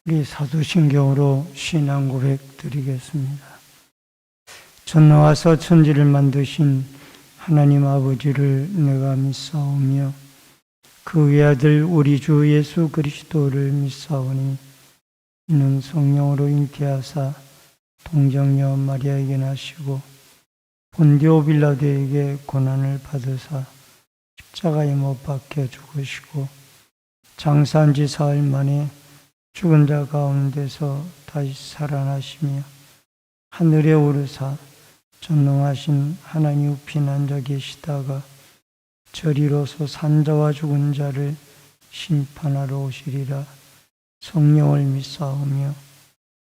우리 사도신경으로 신앙 고백 드리겠습니다. 전능하사 천지를 만드신 하나님 아버지를 내가 믿사오며 그 외아들 우리 주 예수 그리스도를 믿사오니 이는 성령으로 잉태하사 동정녀 마리아에게 나시고 본디오 빌라도에게 고난을 받으사 십자가에 못 박혀 죽으시고 장사한 지 사흘 만에 죽은 자 가운데서 다시 살아나시며 하늘에 오르사 전능하신 하나님 우편 앉아 계시다가 저리로서 산자와 죽은 자를 심판하러 오시리라. 성령을 믿사오며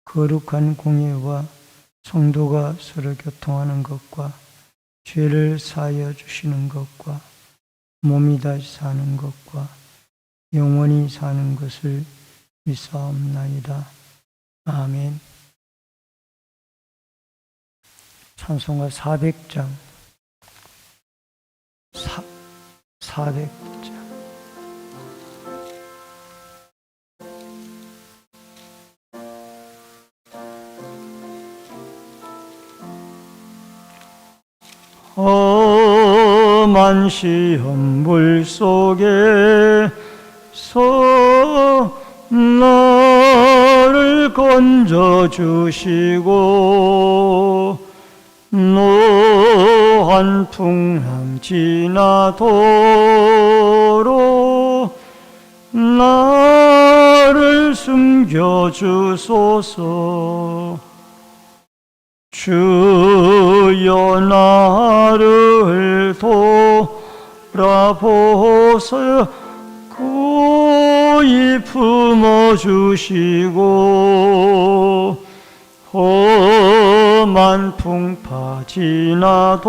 거룩한 공예와 성도가 서로 교통하는 것과 죄를 사하여 주시는 것과 몸이 다시 사는 것과 영원히 사는 것을 믿사옵나이다. 아멘. 찬송가 400장 400장 험한 시험 물 속에서 나를 건져주시고 노한 풍랑 지나도록 나를 숨겨주소서. 주여 나를 돌아보소서. 고이 품어주시고 험한 풍파 지나도록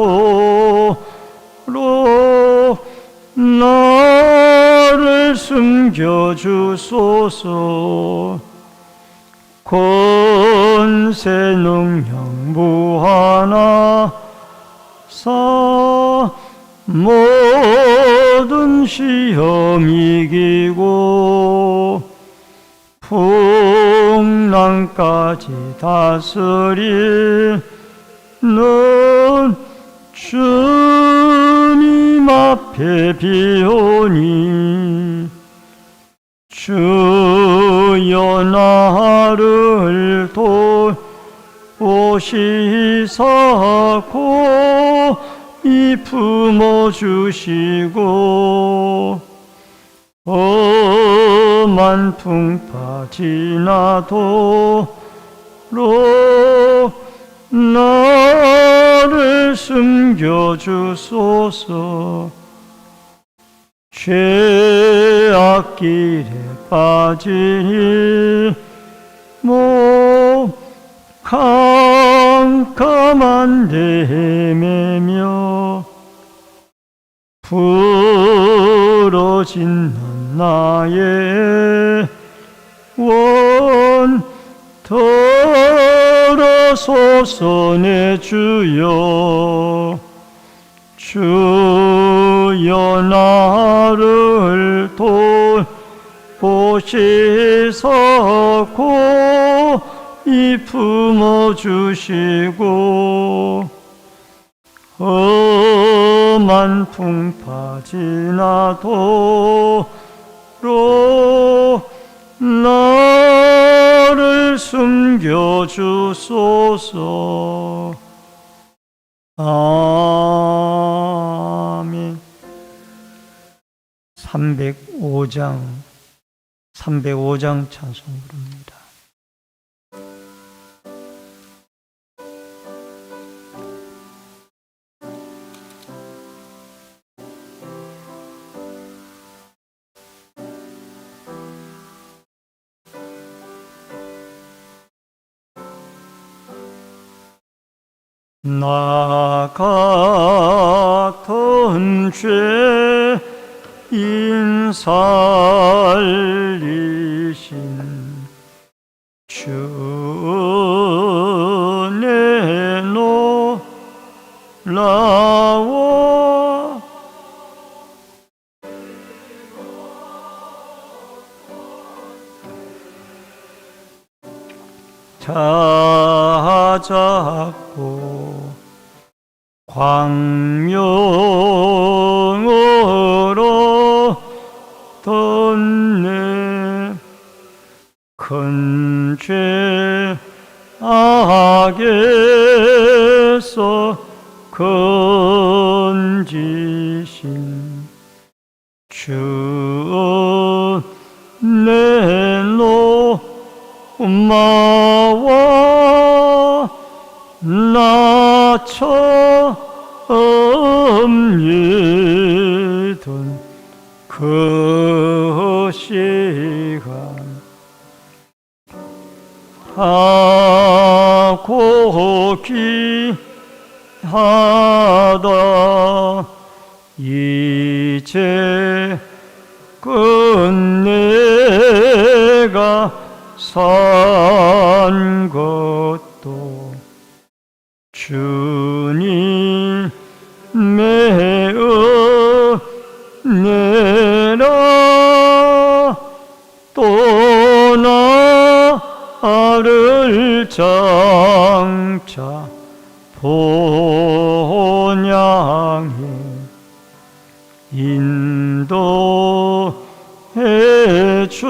나를 숨겨주소서. 권세 능력 무한하사 모든 시험 이기고 풍랑까지 다스리는 주님 앞에 비오니 주여 나를 돌보시사 고이 품어주시고 험한 풍파 지나도록 나를 숨겨주소서. 죄악 길에 빠지니 캄캄한 데 헤매며 부러진 나의 원 들어소서. 내 주여 주여 나를 돌보시사 고이 품어주시고 험한 풍파 지나도록 나를 숨겨주소서. 아멘. 305장 찬송 부릅니다. 나 같은 죄인 살리신 주 내놓으라와 찾았고 광명으로 떴네. 큰 죄 악에서 건지신 주 은혜 엄마와 나 처음 예던 그 시간 하고 기하다 이제 끝내가 산 것도 주님의 은혜라. 또 나를 장차 본향해 인도해 주시리.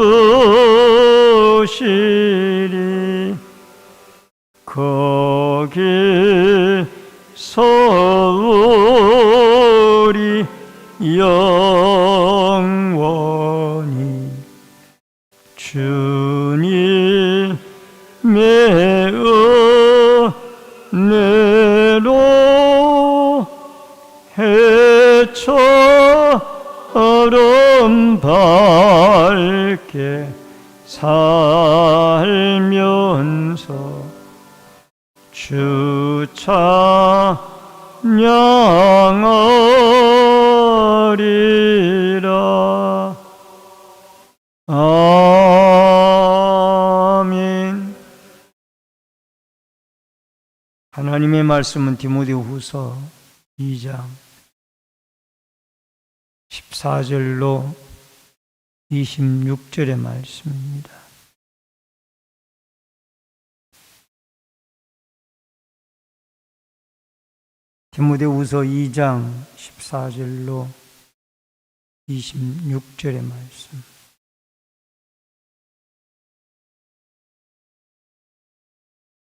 거기서 우리 영원히 주님의 은혜로 해처럼 밝게 살면서 주 찬양하리라. 아멘. 하나님의 말씀은 디모데후서 2장 14절로 26절의 말씀입니다. 디모데후서 2장 14절로 26절의 말씀.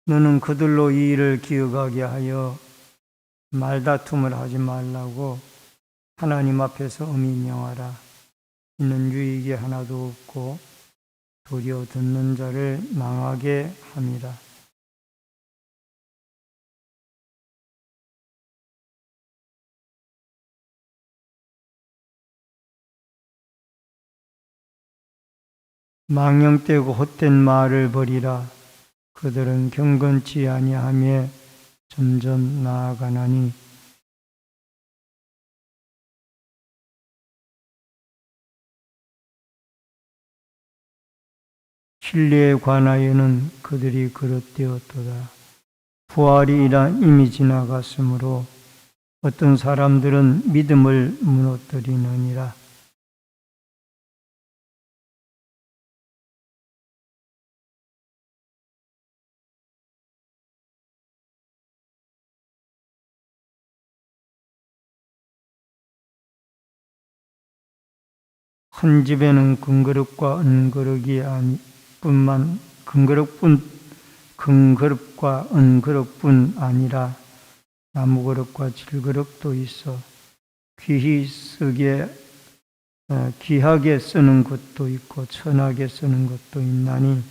너는 그들로 이 일을 기억하게 하여 말다툼을 하지 말라고 하나님 앞에서 엄히 명하라. 이는 유익이 하나도 없고 도리어 듣는 자를 망하게 함이라. 망령되고 헛된 말을 버리라. 그들은 경건치 아니하며 점점 나아가나니 진리에 관하여는 그들이 그릇되었도다. 부활이 이미 지나갔으므로 어떤 사람들은 믿음을 무너뜨리느니라. 한 집에는 금그릇과 은그릇이 금그릇과 은그릇뿐 아니라 나무그릇과 질그릇도 있어 귀하게 쓰는 것도 있고 천하게 쓰는 것도 있나니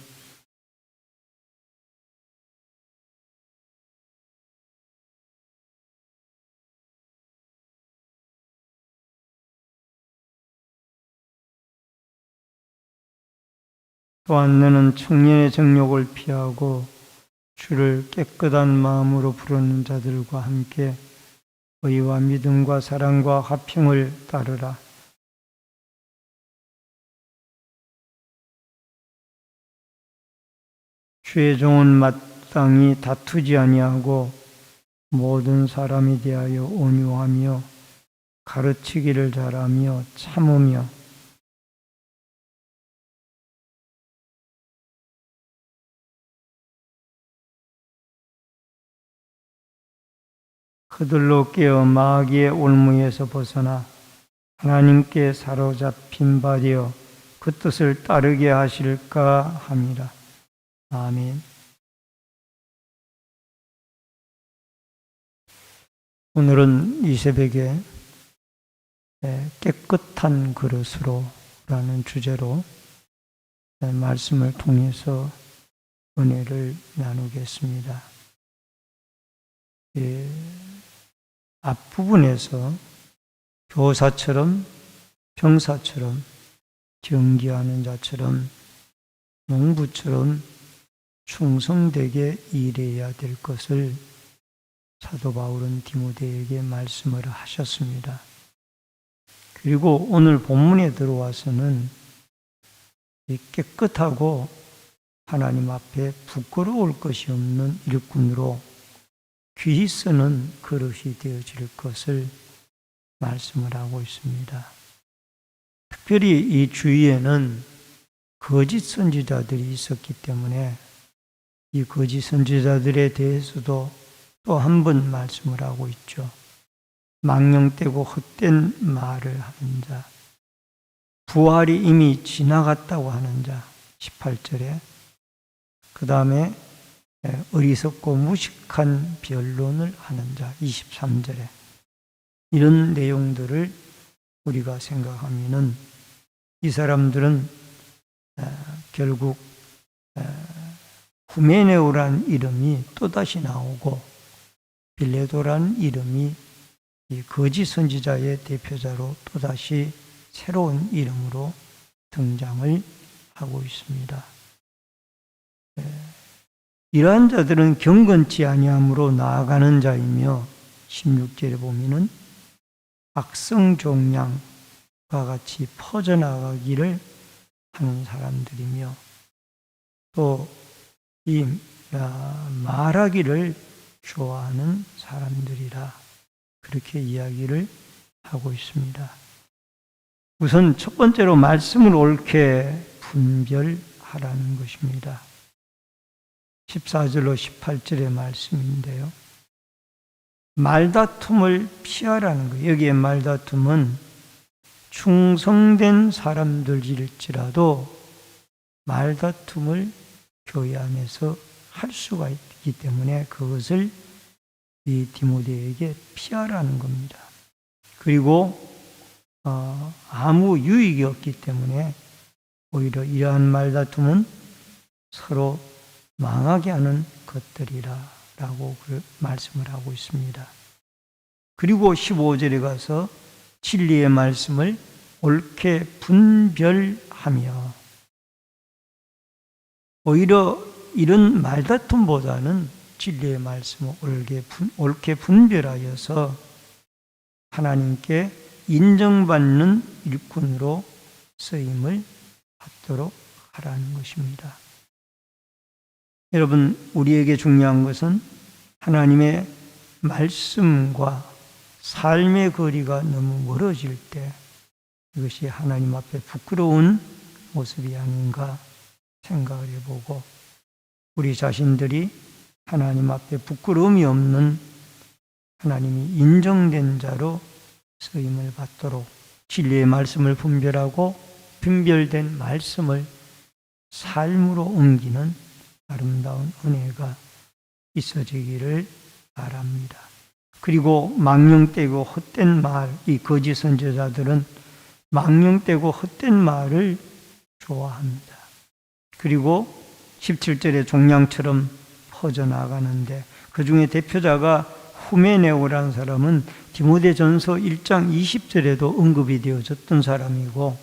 또한 너는 청년의 정욕을 피하고 주를 깨끗한 마음으로 부르는 자들과 함께 의와 믿음과 사랑과 화평을 따르라. 주의 종은 마땅히 다투지 아니하고 모든 사람에 대하여 온유하며 가르치기를 잘하며 참으며 그들로 깨어 마귀의 올무에서 벗어나 하나님께 사로잡힌 바 되어 그 뜻을 따르게 하실까 함이라. 아멘. 오늘은 이 새벽에 깨끗한 그릇으로 라는 주제로 말씀을 통해서 은혜를 나누겠습니다. 앞부분에서 교사처럼 병사처럼 경기하는 자처럼 농부처럼 충성되게 일해야 될 것을 사도 바울은 디모데에게 말씀을 하셨습니다. 그리고 오늘 본문에 들어와서는 깨끗하고 하나님 앞에 부끄러울 것이 없는 일꾼으로 귀히 쓰는 그릇이 되어질 것을 말씀을 하고 있습니다. 특별히 이 주위에는 거짓 선지자들이 있었기 때문에 이 거짓 선지자들에 대해서도 또 한 번 말씀을 하고 있죠. 망령되고 헛된 말을 하는 자, 부활이 이미 지나갔다고 하는 자, 18절에 그 다음에 어리석고 무식한 변론을 하는 자, 23절에 이런 내용들을 우리가 생각하면은 이 사람들은 결국 후메네오라는 이름이 또다시 나오고 빌레도라는 이름이 이 거짓 선지자의 대표자로 또다시 새로운 이름으로 등장을 하고 있습니다. 이러한 자들은 경건치 아니함으로 나아가는 자이며 16절에 보면은 악성종양과 같이 퍼져나가기를 하는 사람들이며 또 이 말하기를 좋아하는 사람들이라 그렇게 이야기를 하고 있습니다. 우선 첫 번째로 말씀을 옳게 분별하라는 것입니다. 14절로 18절의 말씀인데요. 말다툼을 피하라는 거예요. 여기에 말다툼은 충성된 사람들일지라도 말다툼을 교회 안에서 할 수가 있기 때문에 그것을 이 디모데에게 피하라는 겁니다. 그리고 아무 유익이 없기 때문에 오히려 이러한 말다툼은 서로 망하게 하는 것들이라 라고 말씀을 하고 있습니다. 그리고 15절에 가서 진리의 말씀을 옳게 분별하며 오히려 이런 말다툼보다는 진리의 말씀을 옳게 분별하여서 하나님께 인정받는 일꾼으로 쓰임을 받도록 하라는 것입니다. 여러분, 우리에게 중요한 것은 하나님의 말씀과 삶의 거리가 너무 멀어질 때 이것이 하나님 앞에 부끄러운 모습이 아닌가 생각을 해보고 우리 자신들이 하나님 앞에 부끄러움이 없는 하나님이 인정된 자로 쓰임을 받도록 진리의 말씀을 분별하고 분별된 말씀을 삶으로 옮기는 아름다운 은혜가 있어지기를 바랍니다. 그리고 망령되고 헛된 말, 이 거짓 선지자들은 망령되고 헛된 말을 좋아합니다. 그리고 17절에 종양처럼 퍼져나가는데 그 중에 대표자가 후메네오라는 사람은 디모데전서 1장 20절에도 언급이 되어졌던 사람이고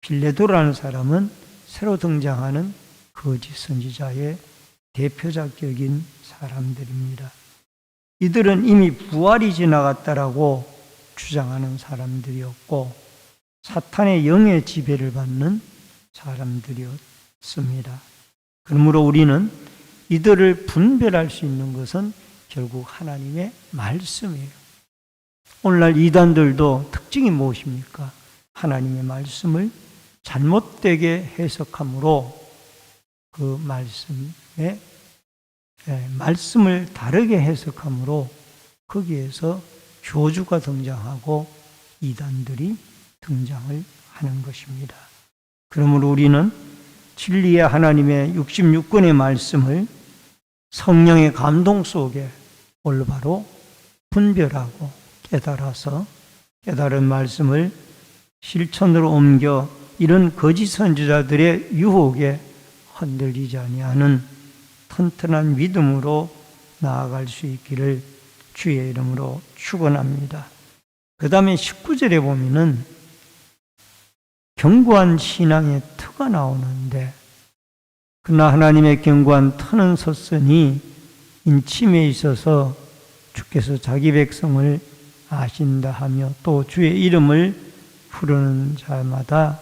빌레도라는 사람은 새로 등장하는 거짓 선지자의 대표자격인 사람들입니다. 이들은 이미 부활이 지나갔다라고 주장하는 사람들이었고 사탄의 영의 지배를 받는 사람들이었습니다. 그러므로 우리는 이들을 분별할 수 있는 것은 결국 하나님의 말씀이에요. 오늘날 이단들도 특징이 무엇입니까? 하나님의 말씀을 잘못되게 해석함으로 그 말씀을 다르게 해석함으로 거기에서 교주가 등장하고 이단들이 등장을 하는 것입니다. 그러므로 우리는 진리의 하나님의 66권의 말씀을 성령의 감동 속에 올바로 분별하고 깨달아서 깨달은 말씀을 실천으로 옮겨 이런 거짓 선지자들의 유혹에 흔들리지 아니하는 튼튼한 믿음으로 나아갈 수 있기를 주의 이름으로 축원합니다. 그 다음에 19절에 보면은 견고한 신앙의 터가 나오는데, 그러나 하나님의 견고한 터는 섰으니 인침에 있어서 주께서 자기 백성을 아신다 하며 또 주의 이름을 부르는 자마다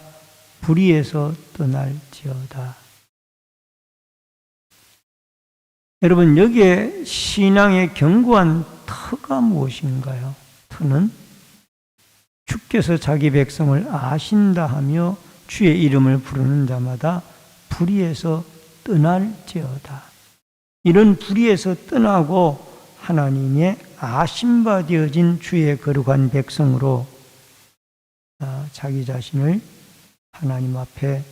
불의에서 떠날지어다. 여러분, 여기에 신앙의 견고한 터가 무엇인가요? 터는 주께서 자기 백성을 아신다 하며 주의 이름을 부르는 자마다 불의에서 떠날지어다. 이런 불의에서 떠나고 하나님의 아심바 되어진 주의 거룩한 백성으로 자기 자신을 하나님 앞에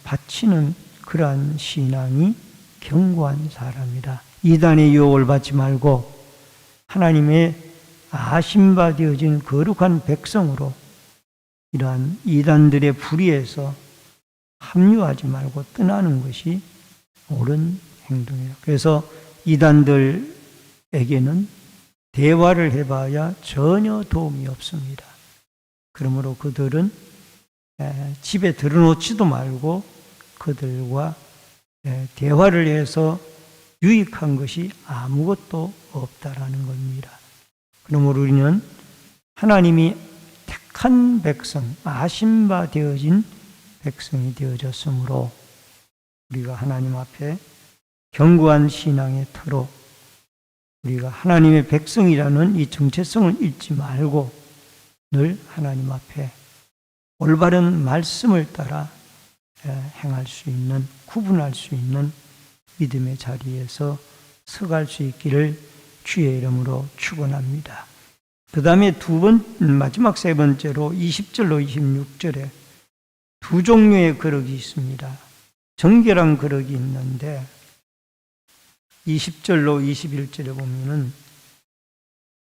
바치는 그러한 신앙이 견고한 사람이다. 이단의 유혹을 받지 말고 하나님의 아심바 되어진 거룩한 백성으로 이러한 이단들의 불의에서 합류하지 말고 떠나는 것이 옳은 행동이에요. 그래서 이단들에게는 대화를 해봐야 전혀 도움이 없습니다. 그러므로 그들은 집에 들어놓지도 말고 그들과 대화를 해서 유익한 것이 아무것도 없다라는 겁니다. 그러므로 우리는 하나님이 택한 백성, 아심바 되어진 백성이 되어졌으므로 우리가 하나님 앞에 견고한 신앙의 터로 우리가 하나님의 백성이라는 이 정체성을 잃지 말고 늘 하나님 앞에 올바른 말씀을 따라 행할 수 있는, 구분할 수 있는 믿음의 자리에서 서갈 수 있기를 주의 이름으로 축원합니다. 그 다음에 마지막 세 번째로 20절로 26절에 두 종류의 거룩이 있습니다. 정결한 거룩이 있는데 20절로 21절에 보면은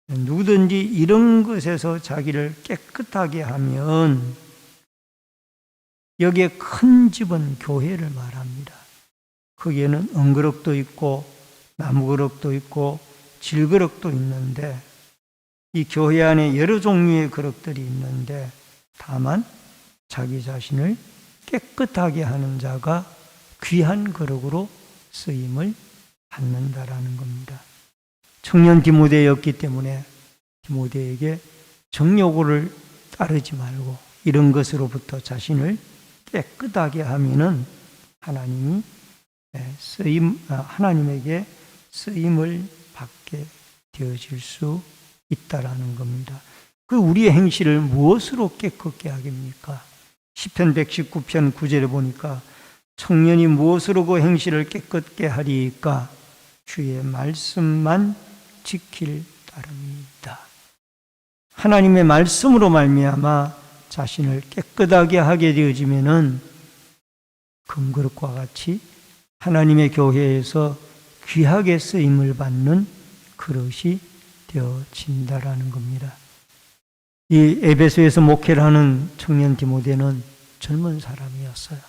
누구든지 이런 것에서 자기를 깨끗하게 하면, 여기에 큰 집은 교회를 말합니다. 거기에는 은그릇도 있고 나무그릇도 있고 질그릇도 있는데 이 교회 안에 여러 종류의 그릇들이 있는데 다만 자기 자신을 깨끗하게 하는 자가 귀한 거룩으로 쓰임을 받는다라는 겁니다. 청년 디모데였기 때문에 디모데에게 정욕을 따르지 말고 이런 것으로부터 자신을 깨끗하게 하면은 하나님에게 쓰임을 받게 되어질 수 있다라는 겁니다. 그 우리의 행실을 무엇으로 깨끗게 하겠습니까? 시편 119편 9절에 보니까 청년이 무엇으로 그 행실을 깨끗게 하리까? 주의 말씀만 지킬 따름이다. 하나님의 말씀으로 말미암아 자신을 깨끗하게 하게 되어지면은 금그릇과 같이 하나님의 교회에서 귀하게 쓰임을 받는 그릇이 되어진다라는 겁니다. 이 에베소에서 목회를 하는 청년 디모데는 젊은 사람이었어요.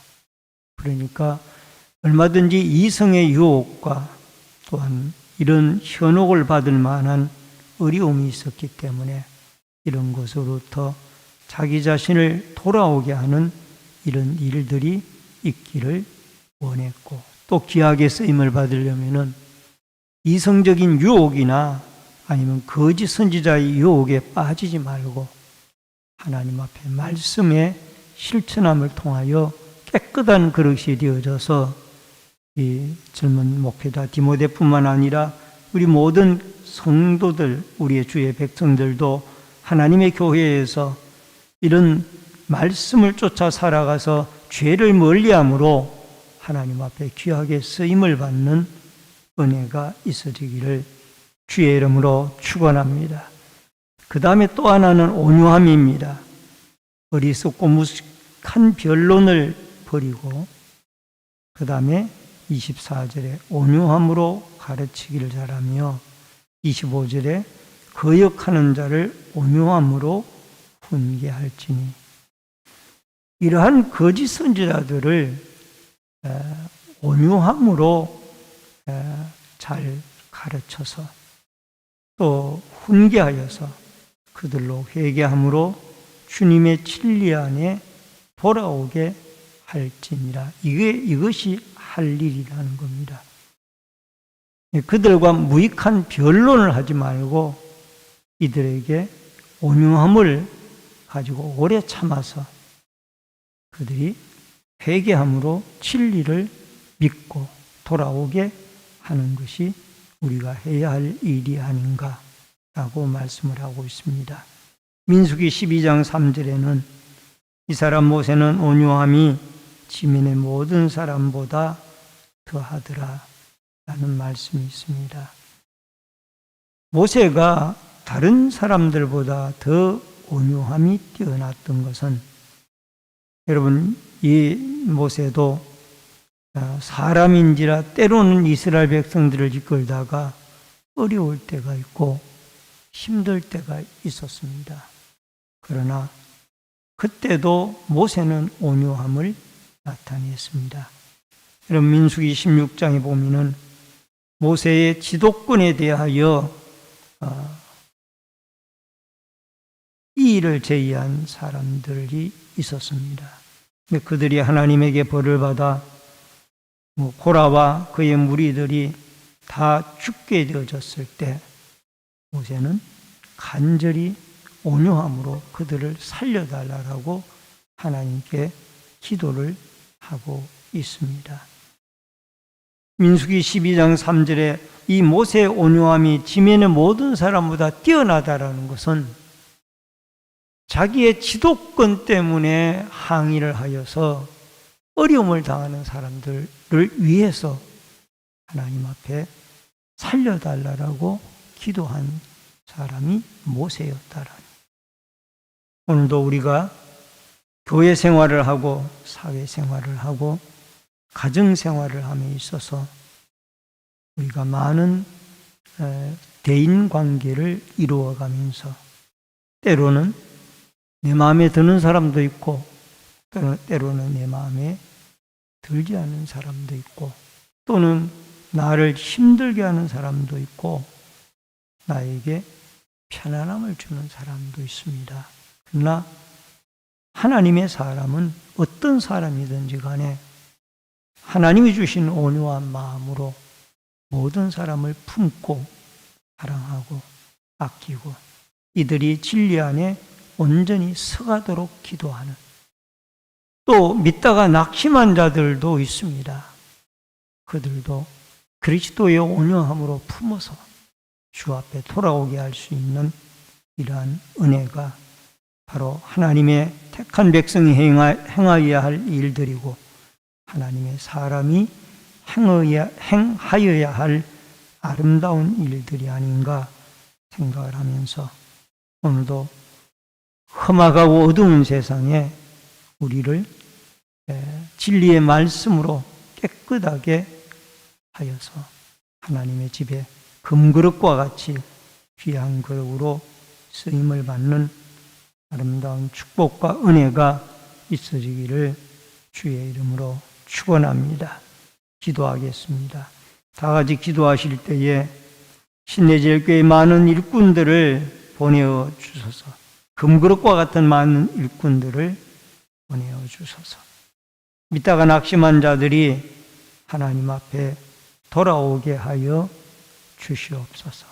그러니까 얼마든지 이성의 유혹과 또한 이런 현혹을 받을 만한 어려움이 있었기 때문에 이런 것으로부터 자기 자신을 돌아오게 하는 이런 일들이 있기를 원했고, 또 귀하게 쓰임을 받으려면은 이성적인 유혹이나 아니면 거짓 선지자의 유혹에 빠지지 말고 하나님 앞에 말씀의 실천함을 통하여 깨끗한 그릇이 되어져서 이 젊은 목회자 디모데뿐만 아니라 우리 모든 성도들, 우리의 주의 백성들도 하나님의 교회에서 이런 말씀을 쫓아 살아가서 죄를 멀리함으로 하나님 앞에 귀하게 쓰임을 받는 은혜가 있어지기를 주의 이름으로 축원합니다. 그 다음에 또 하나는 온유함입니다. 어리석고 무식한 변론을 버리고 그 다음에 24절에 온유함으로 가르치기를 잘하며 25절에 거역하는 자를 온유함으로 훈계할지니 이러한 거짓 선지자들을 온유함으로 잘 가르쳐서 또 훈계하여서 그들로 회개함으로 주님의 진리 안에 돌아오게 할지니라. 이것이 할 일이라는 겁니다. 그들과 무익한 변론을 하지 말고 이들에게 온유함을 가지고 오래 참아서 그들이 회개함으로 진리를 믿고 돌아오게 하는 것이 우리가 해야 할 일이 아닌가라고 말씀을 하고 있습니다. 민수기 12장 3절에는 이 사람 모세는 온유함이 지면의 모든 사람보다 더하더라 라는 말씀이 있습니다. 모세가 다른 사람들보다 더 온유함이 뛰어났던 것은 여러분 이 모세도 사람인지라 때로는 이스라엘 백성들을 이끌다가 어려울 때가 있고 힘들 때가 있었습니다. 그러나 그때도 모세는 온유함을 나타냈습니다. 여러분 민수기 16장에 보면은 모세의 지도권에 대하여 이 일을 제의한 사람들이 있었습니다. 그들이 하나님에게 벌을 받아 고라와 그의 무리들이 다 죽게 되어졌을 때 모세는 간절히 온유함으로 그들을 살려달라고 하나님께 기도를 하고 있습니다. 민수기 12장 3절에 이 모세의 온유함이 지면의 모든 사람보다 뛰어나다라는 것은 자기의 지도권 때문에 항의를 하여서 어려움을 당하는 사람들을 위해서 하나님 앞에 살려달라고 기도한 사람이 모세였다라니. 오늘도 우리가 교회 생활을 하고 사회 생활을 하고 가정 생활을 함에 있어서 우리가 많은 대인 관계를 이루어가면서 때로는 내 마음에 드는 사람도 있고 때로는 내 마음에 들지 않는 사람도 있고 또는 나를 힘들게 하는 사람도 있고 나에게 편안함을 주는 사람도 있습니다. 그러나 하나님의 사람은 어떤 사람이든지 간에 하나님이 주신 온유한 마음으로 모든 사람을 품고 사랑하고 아끼고 이들이 진리 안에 온전히 서가도록 기도하는 또 믿다가 낙심한 자들도 있습니다. 그들도 그리스도의 온유함으로 품어서 주 앞에 돌아오게 할 수 있는 이러한 은혜가 바로 하나님의 택한 백성이 행하여야 할 일들이고 하나님의 사람이 행하여야 할 아름다운 일들이 아닌가 생각을 하면서 오늘도 험악하고 어두운 세상에 우리를 진리의 말씀으로 깨끗하게 하여서 하나님의 집에 금그릇과 같이 귀한 그릇으로 쓰임을 받는 아름다운 축복과 은혜가 있어지기를 주의 이름으로 축원합니다. 기도하겠습니다. 다 같이 기도하실 때에 신내제일교회 많은 일꾼들을 보내어 주소서. 금그릇과 같은 많은 일꾼들을 보내어 주소서. 믿다가 낙심한 자들이 하나님 앞에 돌아오게 하여 주시옵소서.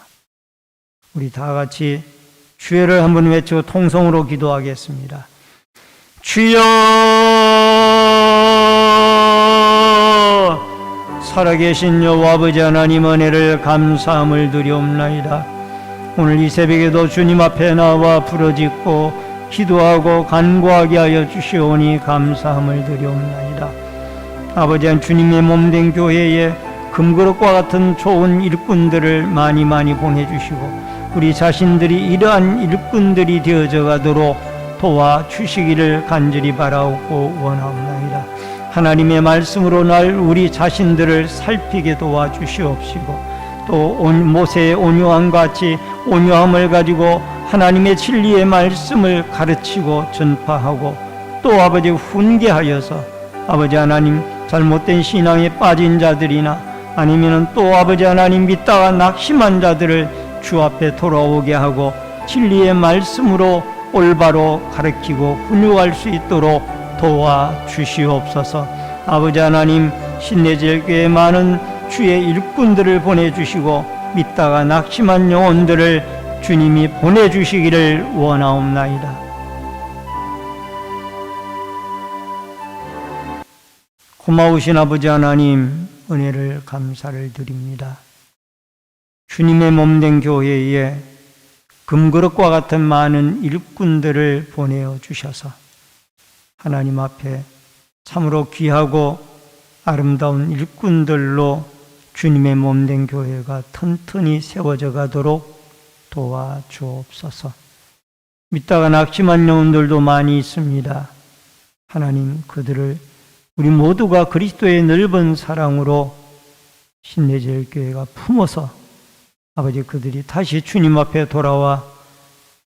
우리 다 같이 주여를 한번 외쳐 통성으로 기도하겠습니다. 주여, 살아계신 여호와 아버지 하나님 은혜를 감사함을 드리옵나이다. 오늘 이 새벽에도 주님 앞에 나와 부르짖고 기도하고 간구하게 하여 주시오니 감사함을 드리옵나이다. 아버지 한 주님의 몸된 교회에 금그릇과 같은 좋은 일꾼들을 많이 보내주시고 우리 자신들이 이러한 일꾼들이 되어져 가도록 도와주시기를 간절히 바라고 원하옵나이다. 하나님의 말씀으로 날 우리 자신들을 살피게 도와주시옵시고 또 모세의 온유함 같이 온유함을 가지고 하나님의 진리의 말씀을 가르치고 전파하고 또 아버지 훈계하여서 아버지 하나님 잘못된 신앙에 빠진 자들이나 아니면 또 아버지 하나님 믿다가 낙심한 자들을 주 앞에 돌아오게 하고 진리의 말씀으로 올바로 가르치고 훈육할 수 있도록 도와주시옵소서. 아버지 하나님 신내제일교회 많은 주의 일꾼들을 보내주시고 믿다가 낙심한 영혼들을 주님이 보내주시기를 원하옵나이다. 고마우신 아버지 하나님 은혜를 감사를 드립니다. 주님의 몸된 교회에 금그릇과 같은 많은 일꾼들을 보내어 주셔서 하나님 앞에 참으로 귀하고 아름다운 일꾼들로 주님의 몸된 교회가 튼튼히 세워져 가도록 도와주옵소서. 믿다가 낙심한 영혼들도 많이 있습니다. 하나님 그들을 우리 모두가 그리스도의 넓은 사랑으로 신내제일교회가 품어서 아버지 그들이 다시 주님 앞에 돌아와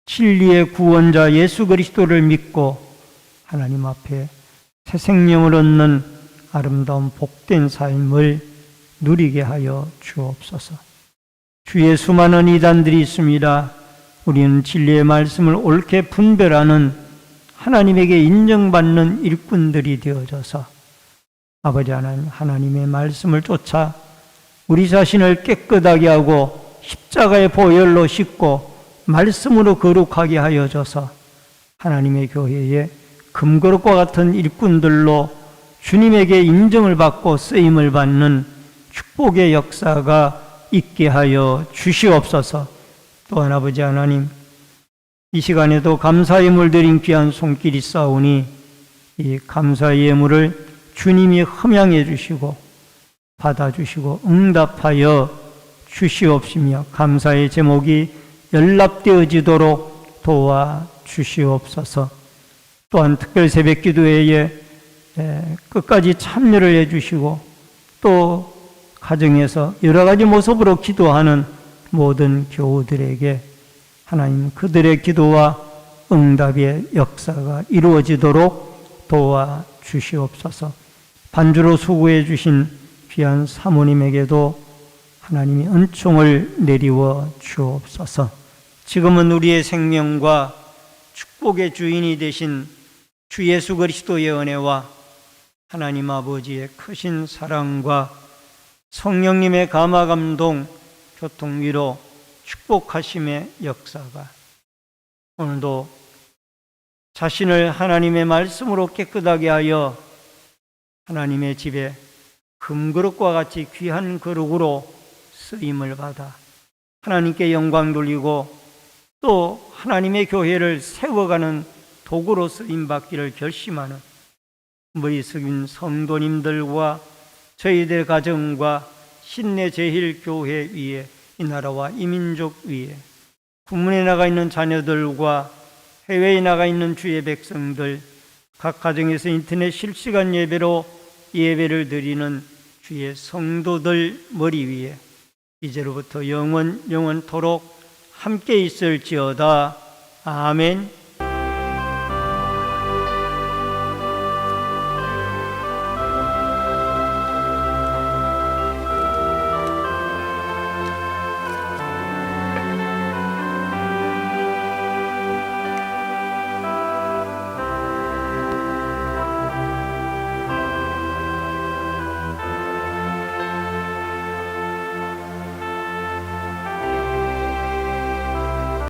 진리의 구원자 예수 그리스도를 믿고 하나님 앞에 새 생명을 얻는 아름다운 복된 삶을 누리게 하여 주옵소서. 주의 수많은 이단들이 있습니다. 우리는 진리의 말씀을 옳게 분별하는 하나님에게 인정받는 일꾼들이 되어져서 아버지 하나님, 하나님의 말씀을 쫓아 우리 자신을 깨끗하게 하고 십자가의 보혈로 씻고 말씀으로 거룩하게 하여 줘서 하나님의 교회에 금그릇과 같은 일꾼들로 주님에게 인정을 받고 쓰임을 받는 축복의 역사가 있게 하여 주시옵소서. 또한 아버지 하나님, 이 시간에도 감사의 물 드린 귀한 손길이 싸우니 이 감사의 예물을 주님이 흠양해 주시고 받아주시고 응답하여 주시옵시며 감사의 제목이 연락되어지도록 도와주시옵소서. 또한 특별 새벽 기도회에 끝까지 참여를 해주시고 또 가정에서 여러 가지 모습으로 기도하는 모든 교우들에게 하나님 그들의 기도와 응답의 역사가 이루어지도록 도와주시옵소서. 반주로 수고해 주신 귀한 사모님에게도 하나님이 은총을 내리워 주옵소서. 지금은 우리의 생명과 축복의 주인이 되신 주 예수 그리스도의 은혜와 하나님 아버지의 크신 사랑과 성령님의 감화 감동 교통위로 축복하심의 역사가 오늘도 자신을 하나님의 말씀으로 깨끗하게 하여 하나님의 집에 금그릇과 같이 귀한 그릇으로 쓰임을 받아 하나님께 영광 돌리고 또 하나님의 교회를 세워가는 도구로 쓰임받기를 결심하는 머리 숙인 성도님들과 저희들 가정과 신내제일교회 위에 이 나라와 이 민족 위에 국문에 나가 있는 자녀들과 해외에 나가 있는 주의 백성들 각 가정에서 인터넷 실시간 예배로 예배를 드리는 주의 성도들 머리 위에 이제로부터 영원토록 함께 있을지어다. 아멘.